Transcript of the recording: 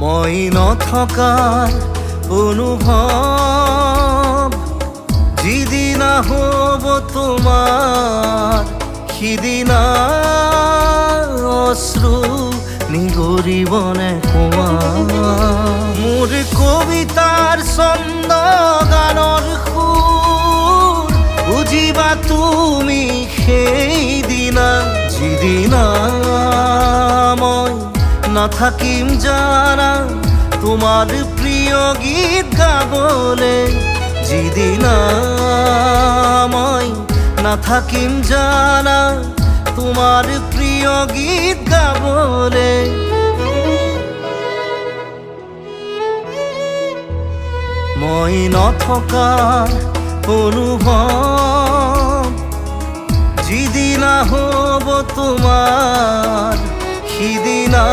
মই নথকাৰ অনুভৱ যিদিনা হ'ব তোমাৰ সিদিনা অশ্ৰু নিগৰিবনে কোৱা মোৰ কবিতাৰ ছন্দ গানৰ সুৰ বুজিবা তুমি সেইদিনা যিদিনা মই নাথাকিম জানা তোমাৰ প্ৰিয় গীত গাবলে যিদিনা মই নাথাকিম জানা তোমাৰ প্ৰিয় গীত গাবলে মই নথকাৰ অনুভৱ যিদিনা হ'ব তোমাৰ সিদিনা